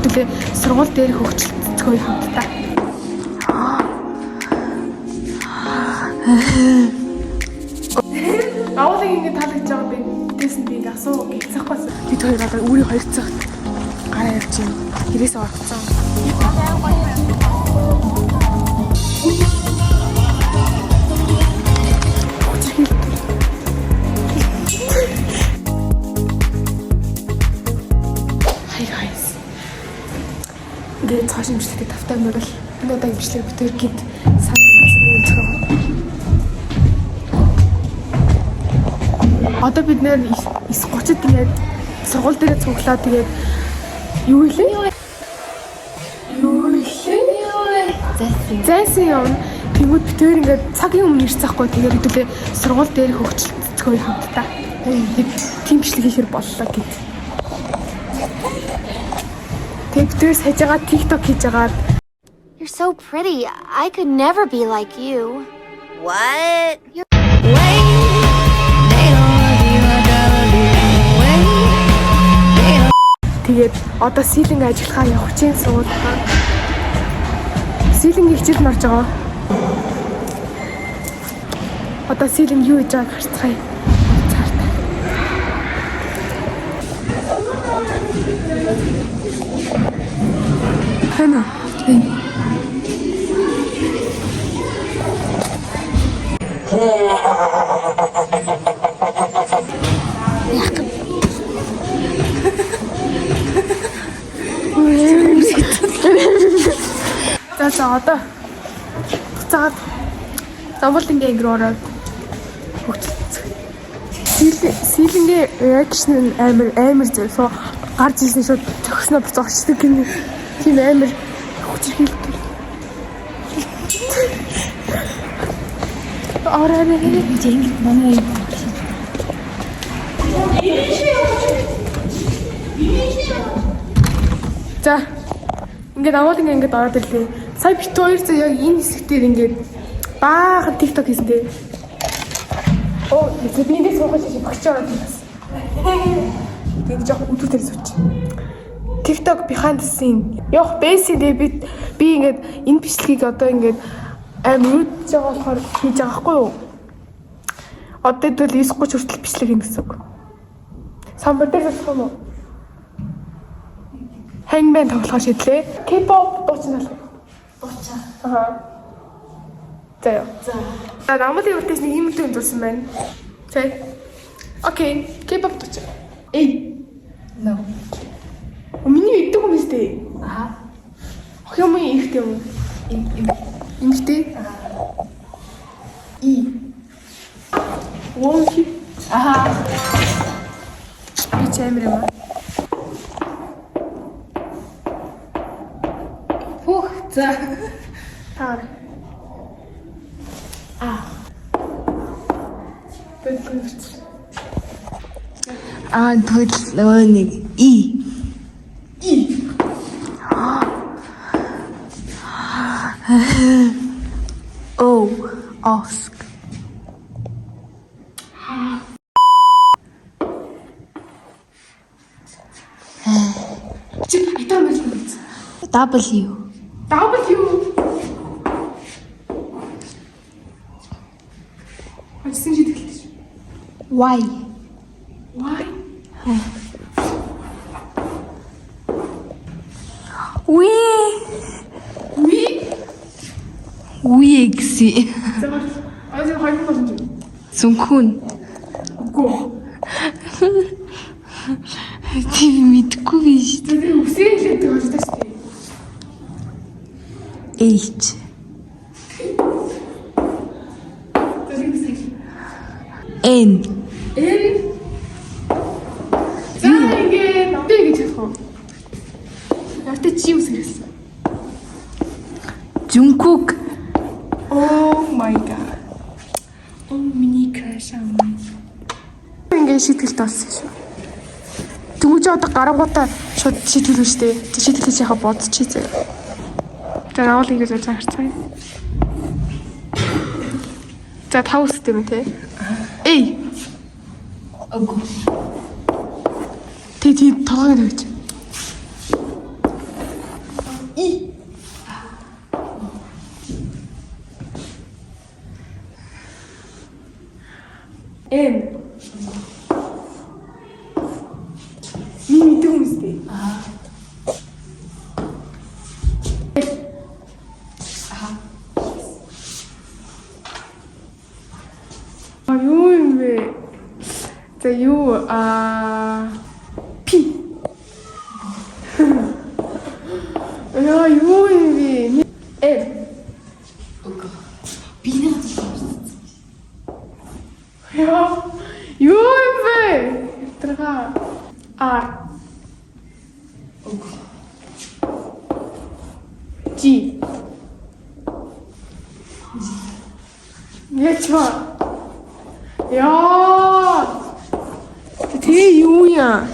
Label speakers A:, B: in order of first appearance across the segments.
A: хэдүүлээ сургууль дээр хөгжөлцгөө хамтдаа. Аавлаг ингэ таалагдж байгаа би дэсэн би асуу гэцэхгүй. Бид хоёр одоо өөрийн хоёр цагт гараа явж байна. Гэрээс орцсон. Ингээд цааш имжлэгээ тавтай мөрөл энэ удаа имжлэг битэр гид санаас үүсгэж. Одоо бид нэр 9:30-д тэгээд сургууль дээр цуглаа тэгээд юу илээ? Зайсан юм. Тэгвэл битэр ингээд цагийн өмнө ирцэхгүй тэгээд хэдүүлээ сургууль дээр хөгжөлцгөө хамтдаа. Тийм бичлэг хийхэр боллоо гэд. Тэгтээс хийж байгаа TikTok хийж байгаа.
B: You're so pretty. I could never be like you.
C: What?
A: Тэгээд одоо сийлинг ажиллахаа явах чинь суулгаа. Сийлинг хичээл марж байгаа. Одоо сийлинг юу хийж байгааг харцгаая. Хана. За одоо цаад замбалынгийн ангир ороод хөгжөлцөх. Сийлингийн реакшн амар зөв. Гарч ирсэн шууд төгснөө зорчдөг гинэ. Тийм амар хүчрхийлдэг. Ороо нэг манай За ингээд аваад ингээд ороод ирлээ. Сая бит хоёр зэ яг энэ хэсгээр ингээд баахан TikTok хийсэн дээ. Оо, би энэ суугаж багч ороод байна. Тэгээд жоохон өдөртөл сууч. TikTok behind the scene. Яах бэсээ би ингээд энэ бичлэгийг одоо ингээд амар үдж байгаа болохоор хийж байгаа хгүй юу? Одоо дэл 9:30 хүртэл бичлэг хийн гэсэн үг. Самбар дээр болох юм уу? Hangman тоглохоо шийдлээ. K-pop дуучнаа. Аа. За. Намайг үрдээс нэг юм төнд дурсан байна. За. Окей. K-pop дууч. Эй. No. Миний иддэг юм өстэй. Аа. Ох юм ихтэй юм. Ихтэй. Аа. Вонки. Аа. Би чамэр юм. Фух, за. Таар.
C: Тэгвэл нөгөө нэг Oh, ask. W.
A: Ажсан шийдэлтэй.
C: Y. We гэсэн.
A: Аа хоёр болсон юм.
C: Зүнхүүн.
A: Үгүй.
C: Тийм мэдгүй биш.
A: Тэр үсээ хэлээд байгаа шүү дээ.
C: H. N.
A: За ингээд би гэж хэлэх үү? Яартай чи үсгэрсэн.
C: Jungkook.
A: Oh my god. Миний crush аа. Ингээд шийдэлт болсон шүү. Тэгвэл одоо гарангуудаа шууд шийдэлгүй шүү дээ. Тэг шийдэлж яхаа бодчих зэ. За наавал ингэж яаж харцгаая. За тав үстэй юм те. Эй.
C: Ого.
A: Тэг толгойд өгч. И. Н. Миний мэдээ хүмүүстэй. Юу юм бэ? За юу Пи. Яа юу юм бэ?
C: Би
A: Яа юу юм бэ? Тэрга G. Яачва. Яа. Тэ юу яа?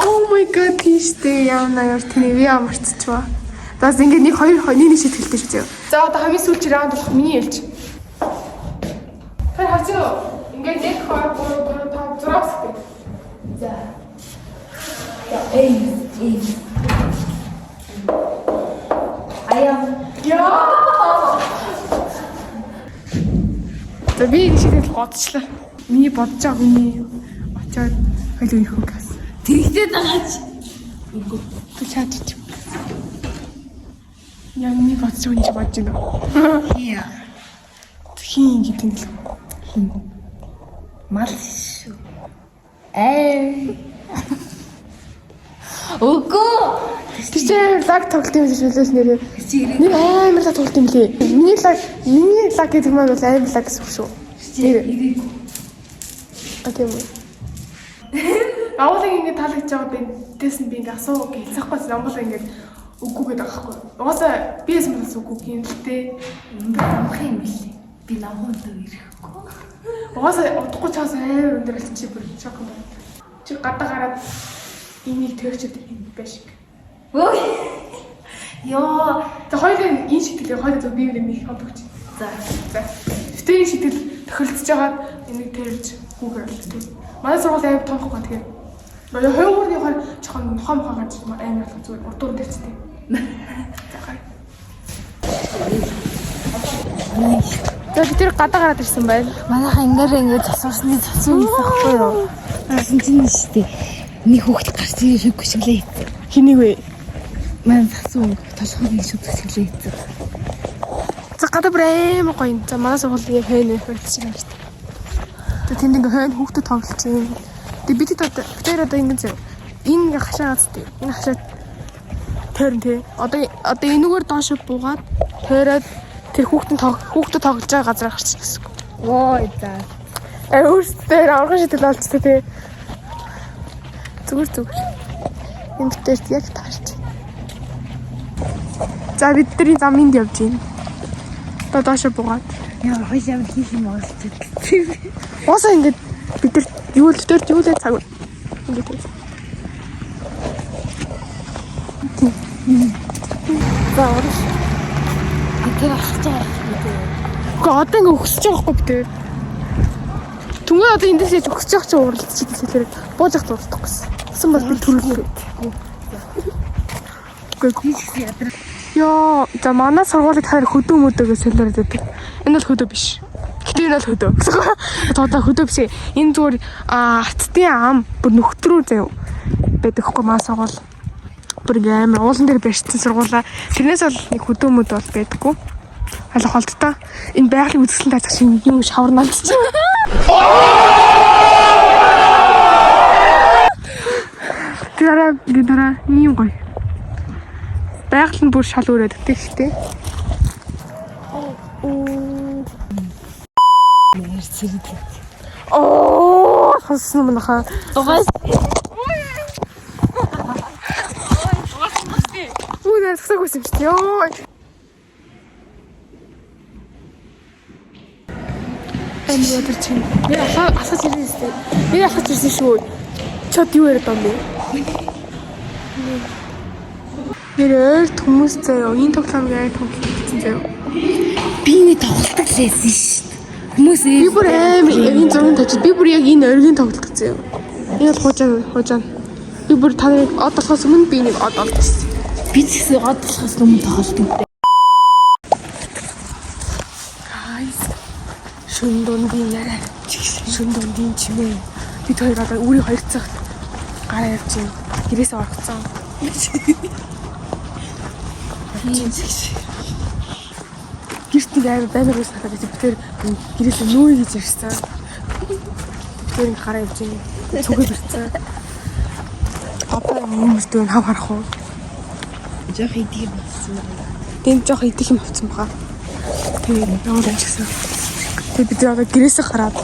A: Oh my god тийштэй яана яар тэний ямарччихва. Заас ингээд нэг шитгэлтэй шүү зөө. За одоо хамгийн сүүлчийн раунд болох миний ялч. Тэр хацаа ингээд 1 2 3 4 5 6 гэх. За.
C: Эй. Аяа.
A: Яа. За би энэ шидэд бодчихлаа. Миний бодож байгаа хүний очоод хөлөө их үг гас.
C: Тэрэгтэй дагаач.
A: Үгүй. Тэ чаачих. Яа миний бодож байгаа юм чи бодож байна.
C: Яа.
A: Хин гэдэг л.
C: Мал шүү. Үгүй.
A: Тэр чинь лаг тоглолт юм шиг үлээс нэрээ. Нэг амар лаг тоглолт юм лээ. Миний лаг гэдэг маань бол амар лаг гэсэн үг шүү. Нэр. Окей. Аавлаг ингэ таалагдж байгаа би дэс нь би ингэ асуу гэж хэлсэхгүй Монгол ингэ үгүй гэдэг аахгүй. Угаасаа би ясм бас үгүй юм л дээ.
C: Ингээд амх юм билээ. Би намханд ирэхгүй.
A: Угаасаа удахгүй чаас амар өндөрлөж чи бүр шок юм байна. Чи гадаа гараад энийг тэрчээд юм биш.
C: Өө. Йоо.
A: За хоёрын энэ шитгэл хоёрын зөв бие биений хамт өгч. За. Гэтэ энэ шитгэл тохиролцож байгаа энийг тэрж хүүгээр болчихсон. Манай сургууль амар тоохгүй тэгэхээр. Хоёрын хоёр жоохон хом хаагаад амар болох зүгээр урдуур дэрчтэй. За бид тэр гадаа гараад ирсэн байна.
C: Манайха ингээд засуусны цацсан юм байхгүй юу? Асан чинь шүү дээ. Нэг хүүхэд гарч ирэх гүшгэлээ.
A: Хэнийг вэ?
C: Манай засуу толгойн шүд гүшгэлээ.
A: За гадаа бүр амар гоё юм. За манай сургуулийн хойно хөлч юм шүү дээ. За тэнд ингээ хойно хүүхдэд тоглож юм. Тэгээ бид одоо ингэ зөө. Энэ ингээ хашаагац дээ. Энэ хашаад тойрон тий. Одоо энүүгээр доош буугаад тойроод тэр хүүхдэд тоглож байгаа газар гарчих гэсэн.
C: Воо за.
A: Өөртөө аврагын шидээл олцтой тий. Зүгээр. Энэ дээр яг таарч. За бидний замынд явж байна. Одоо доош буугаад.
C: Яа хойлоо хийх юм бол ч.
A: Уусаа ингэ бид нар юу л дээр юу л цаг. Ингэ. За орш.
C: Тэр ахчих жаа.
A: Гэхдээ одоо ингэ өгсөж байгаа хгүй бид. Түнгээ одоо эндээс яаж өгсөж байгаа ч уралдаж хэлээр бууж явах дурдах гэсэн. Гэсэн бол би төрүүлээ. Үгүй ядраа. Яа, за манай сургуулийг хараа хөдөө мөдөөгөө солиороод байдаг. Энэ бол хөдөө биш. Гэтэ энэ бол хөдөө. Одоо хөдөө биш. Энэ зүгээр хацтын ам бүр нөхтрүү заяа байдаг хгүй манай сургууль. Бүр амар уулан дээр барьсан сургуулаа. Тэрнээс бол нэг хөдөө мөд бол байдаггүй. Халах холдтой. Энэ байгалийн үзэсгэлэн таачих шиг юм шаварнаад чи. Тэраа ийм гоё. Байгаль нь бүр шал өрөөд тэгтэй. Оо, хасна манайха. Ой, насаг байсан ч ёо. Энэ өдөр чинь би асаж ирсэн. Би асаж ирсэн шүү. Чод юу яриад байгаа юм бэ? Нэрээр хүмүүс заяа энэ тоглоомыг аа тоглосон заяа.
C: Би нэг тоглолтог лээсэн шүү дээ. Хүмүүс
A: би бүр амар энэ зургийн тавьчих. Би бүр яг энэ оргийн тоглолт заяа. Энэ бол хуужаа. Би бүр та нарыг од болохоос өмнө би нэг од олдсон.
C: Би ч гэсэн гад болохоос өмнө тоглолттой.
A: Guys. Шүн дундын яриа. Шүн дундын чимээ. Бид хоёр одоо үүрийн 2 цагт гараа явж байна. Гэрээсээ оргоцсон. Гэрт нэг амар баймар ус надад бид тэр гэрээсээ нөө гэж ярьсан. Тэр ингээ гараа явж байна. Цүгээр ирсэн. Апаа хүмүүстөө хав харах уу?
C: Жох идэх юм болсон.
A: Тэнд жоох идэх юм авсан баха. Тэгээ яваад амжсан. Тэгээ бид одоо гэрээсээ гараад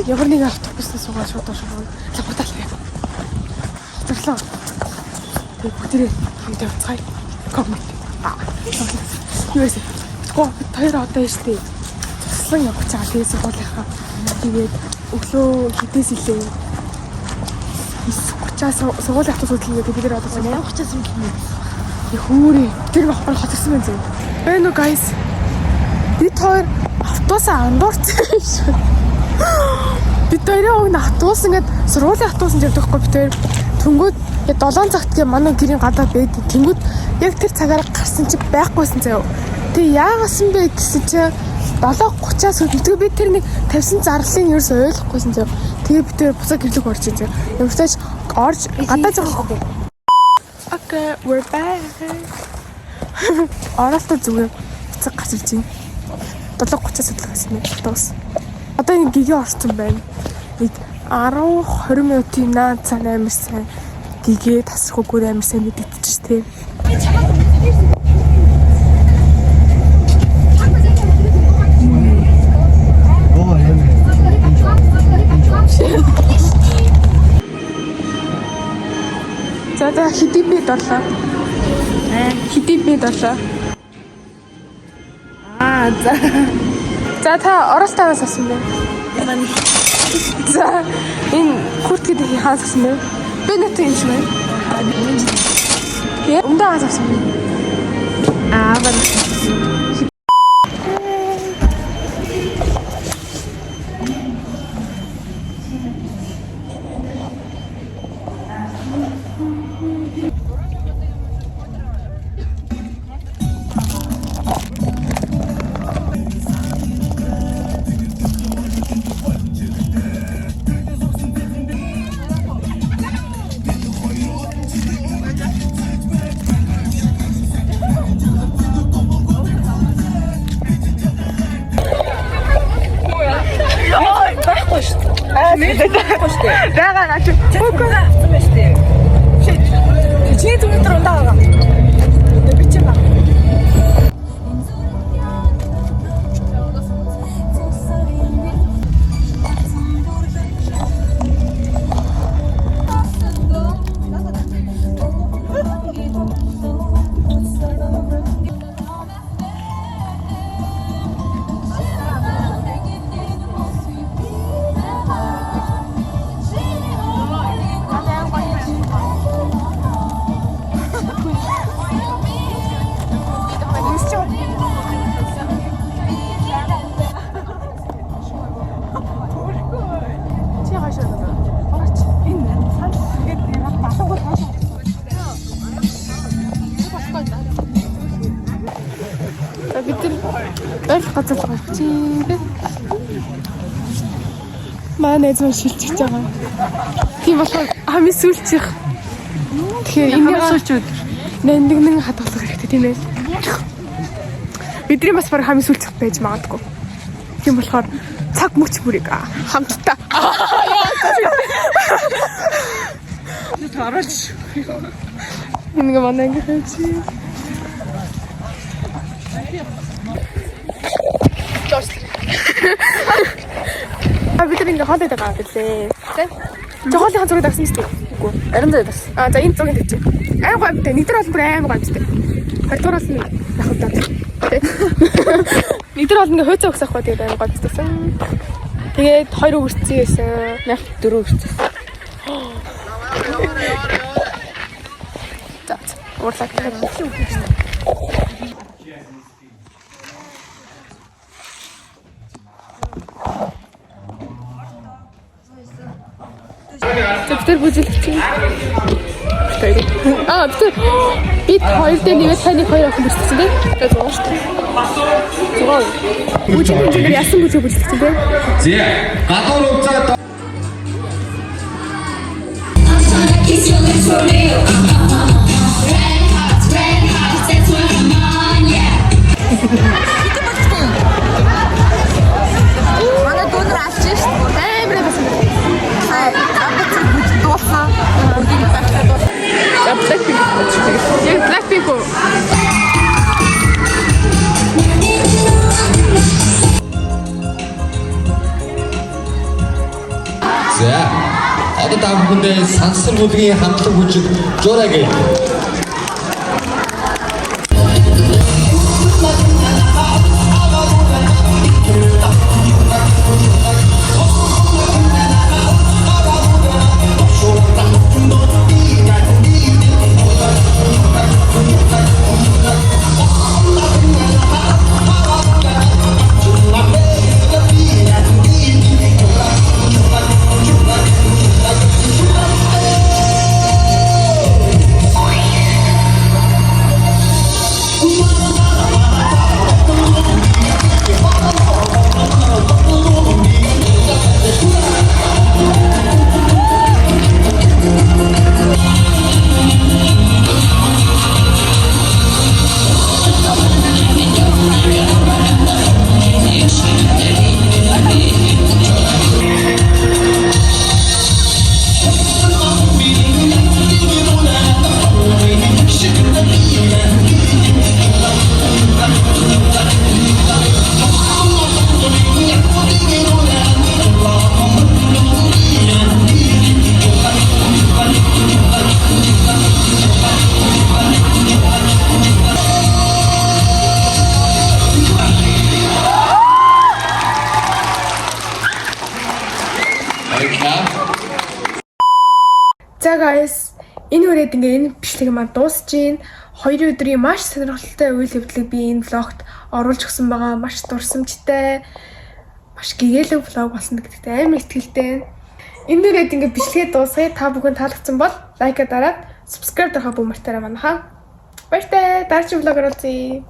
A: ямар нэг автобуснаас суугаад шууд шууд лабораторид хоцорлоо. Тэгээ бүгдээ хамтаа уцгаая. Коммент. Юу вэ? Гоо хоёр одоо штэ. Туслан явж байгаа тэгээ сургуулийнхаа. Тэгээд өглөө хитээс илээ. 30-аас сургуулийн автобус үлдээ бид нэр одоо
C: 30-аас үлдээ.
A: Хүүрээ. Тэр бахар хоцорсон байх зү. Байна уу guys? Бид хоёр автобусаа андуурсан шүү. Бид хоёрын автобус ингээд сургуулийн автобусанд явдаг хгүй бид хоёр. Тэнгүүд 7 цагт гээ манай гэрийн гадаа байдаг. Тэнгүүд яг тэр цагаар гарсан чи байхгүйсэн заяа. Тэг яагасан бэ гэсэн чи 7:30-аас үлдээ би тэр нэг тавьсан зарлалыг ерөөс ойлгохгүйсэн заяа. Тэгээ бид хоёр бусаа гэрлэг орж ийн заяа. Ямарчаач орж гадаа зогсох. Okay, we're back. Оролтоо зүгээр буцаг гарч ирж байна. 7:30-аас үлдээсэн юм автобус. Одоо энэ гигээ орсон байна. Нэг 10-20 минутын наад цаа амар сайн гигээ тасрахгүйгээр амар сайн мэдэгдэж тээ. За хэдий бид орлоо. Хэдий бид орлоо.
C: За.
A: За та оролтоогоос авсан бэ? За энэ курткэд хаанаас авсан бэ? Би нэтэ юм шиг байна. Яа, ундаас авсан бэ? Бана. Байгаа наач. Хөөе авсан байж тээ. Чи зөв өдөр ундаа байгаа. Би ч юм аа. Газар гарч ирээ. Манай зөв шилжиж байгаа. Тийм болохоор хамгийн сүүлчих. Тэгэхээр энэ сүүлч өдөр нэндгэн хадгалах хэрэгтэй тийм ээ. Бидний бас баг хамгийн сүүлчих байж магадгүй. Тийм болохоор цаг мөч бүрийг хамтдаа. Тараач. Ингээ манай ингээ хайчи. Бид ингээ хоолой дагаа гэлээ. Тэ? Жохолын зураг тавьсан юм шүү дээ. Үгүй. Арин зураг тавьсан. За энэ зургийг тавьчих. Айн гомтой. Нэгдэр бол бүр айн гомтой. Хоёрдугаар бол яг удаа. Тэ? Нэгдэр бол ингээ хөөцөө өгсөх бай тэгээд айн гомтойсэн. Тэгээд хоёр үрцэн гэсэн. Яг дөрөв үрцэн. За. Уурлаа. Тэр бүжиглэж чинь. Тэр бид хоёр дээр нэвээ таны хоёр охин бүжиглсэн тийм. Тэгээд зураг шүү дээ. Зураг. Бүжиглэж ясан бүжиглсэн тийм.
D: Зэ. Гадуур хувцас
E: Kiss your lips for real. Red hearts, that's what I'm on, yeah.
C: Манай дүүнэр алж шээ.
A: Амар бас.
C: Абц бүж дуусна. Үрдийг багтаад бол.
A: Blackpink. Яг Blackpink уу?
D: За. Одоо та бүхэндээ сансар бүлгийн хамтлаг бүжиг жураагээ.
A: За guys, энэ үрээд ингээ энэ бичлэг маань дуусж гин. 2 өдрийн маш сонирхолтой үйл явдлыг би энэ влогт оруулж өгсөн байгаа. Маш дурсамжтай, маш гэгээлэг влог болсон гэдэгт амар итгэлтэй. Энэ үрээд ингээ бичлэгээ дуусгая. Та бүхэн таалагдсан бол лайка дараад subscribe дарахаа бүү мартаарай манайхаа. Баяртай. Дараагийн влогоор уулзъя.